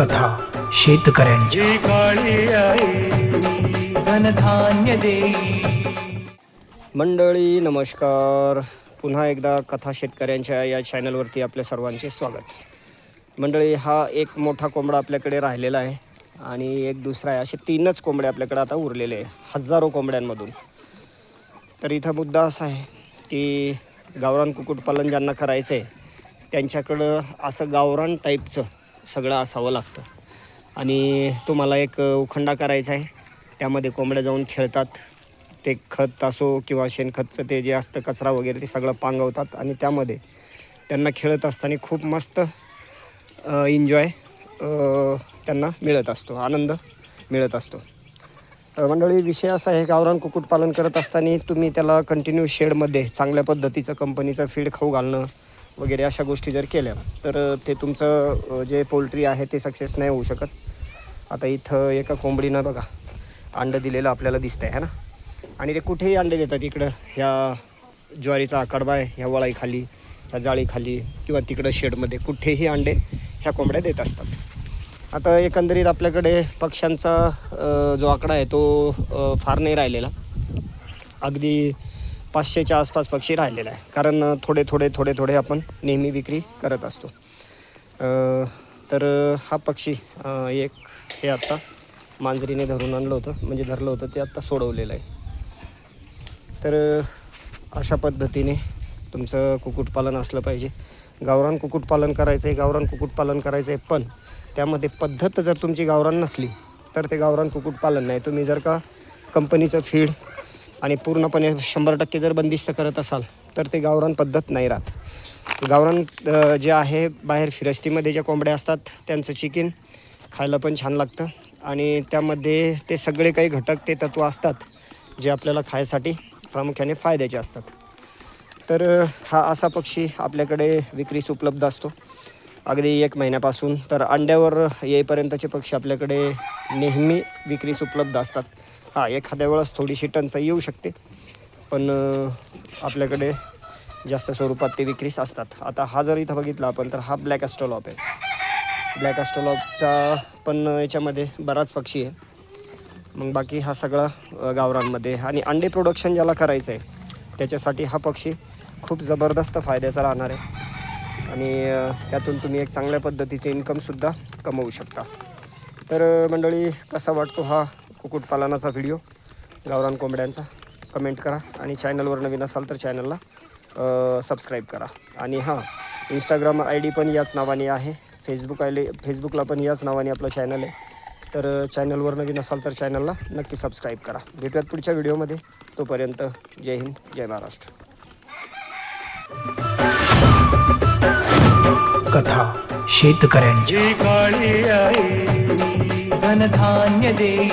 कथा शेतकऱ्यांच्या. मंडळी नमस्कार. पुन्हा एकदा कथा शेतकऱ्यांच्या या चॅनलवरती आपल्या सर्वांचे स्वागत. मंडळी, हा एक मोठा कोंबडा आपल्याकडे राहिलेला आहे आणि एक दुसरा आहे. असे 3च कोंबडे आपल्याकडे आता उरलेले आहे हजारो कोंबड्यांमधून. तर इथं मुद्दा असा आहे की गावरान कुक्कुटपालन ज्यांना करायचं आहे त्यांच्याकडं असं गावरान टाईपचं सगळं असावं लागतं. आणि तुम्हाला एक उखंडा करायचा आहे, त्यामध्ये कोंबड्या जाऊन खेळतात. ते खत असो किंवा शेणखतचं ते जे असतं कचरा वगैरे ते सगळं पांगवतात आणि त्यामध्ये त्यांना खेळत असताना खूप मस्त एन्जॉय त्यांना मिळत असतो, आनंद मिळत असतो. मंडळी, विषय असा आहे, गावरान कुक्कुटपालन करत असताना तुम्ही त्याला कंटिन्यू शेडमध्ये चांगल्या पद्धतीचं कंपनीचं फीड खाऊ घालणं वगैरे अशा गोष्टी जर केल्या तर ते तुमचं जे पोल्ट्री आहे ते सक्सेस नाही होऊ शकत. आता इथं एका कोंबडीनं बघा अंडं दिलेलं आपल्याला दिसतं आहे ना. आणि ते कुठेही अंडे देतात. इकडं ह्या ज्वारीचा आकडबा आहे, ह्या वळाईखाली, ह्या जाळीखाली किंवा तिकडं शेडमध्ये कुठेही अंडे ह्या कोंबड्या देत असतात. आता एकंदरीत आपल्याकडे पक्ष्यांचा जो आकडा आहे तो फार नाही राहिलेला. अगदी 500च्या आसपास पक्षी राहिलेला आहे, कारण थोडे आपण नेहमी विक्री करत असतो. तर हा पक्षी एक हे आत्ता मांजरीने धरून आणलं होतं, म्हणजे धरलं होतं ते आत्ता सोडवलेलं आहे. तर अशा पद्धतीने तुमचं कुक्कुटपालन असलं पाहिजे. गावरान कुक्कुटपालन करायचं आहे, पण त्यामध्ये पद्धत जर तुमची गावरान नसली तर ते गावरान कुक्कुटपालन नाही. तुम्ही जर का कंपनीचं फीड आणि पूर्णपणे 100% जर बंदिस्त करत असाल तर ते गावरान पद्धत नाही राहत. गावरान जे आहे, बाहेर फिरस्तीमध्ये ज्या कोंबड्या असतात त्यांचं चिकन खायला पण छान लागतं आणि त्यामध्ये ते सगळे काही घटक, ते तत्त्व असतात जे आपल्याला खायसाठी प्रामुख्याने फायद्याचे असतात. तर हा असा पक्षी आपल्याकडे विक्रीस उपलब्ध असतो अगदी 1 महिन्यापासून. तर अंड्यावर येईपर्यंतचे पक्षी आपल्याकडे नेहमी विक्रीस उपलब्ध असतात. एखाद्या वेळेस थोडीशी टंचाई येऊ शकते, पण आपल्याकडे जास्त स्वरूपात ते विक्रीस असतात. आता हा जर इथं बघितला आपण तर हा ब्लॅक ॲस्ट्रोलॉप आहे. ब्लॅक ॲस्ट्रोलॉपचा पण याच्यामध्ये बराच पक्षी आहे. मग बाकी हा सगळा गावरांमध्ये. आणि अंडे प्रोडक्शन ज्याला करायचं आहे त्याच्यासाठी हा पक्षी खूप जबरदस्त फायद्याचा राहणार आहे आणि त्यातून तुम्ही एक चांगल्या पद्धतीचे इन्कमसुद्धा कमवू शकता. तर मंडळी, कसा वाटतो हा कुक्कुटपालनाचा व्हिडिओ गावरान कोंबड्यांचा, कमेंट करा. आणि चॅनलवर नवीन असाल तर चॅनलला सबस्क्राईब करा. आणि इंस्टाग्राम ID पण याच नावाने आहे, फेसबुकला पण याच नावाने आपलं चॅनल आहे. तर चॅनलवर नवीन असाल तर चॅनलला नक्की सबस्क्राईब करा. भेटूयात पुढच्या व्हिडिओमध्ये. तोपर्यंत जय हिंद, जय महाराष्ट्र. कथा शेतकऱ्यांच्या. धनधान्य देई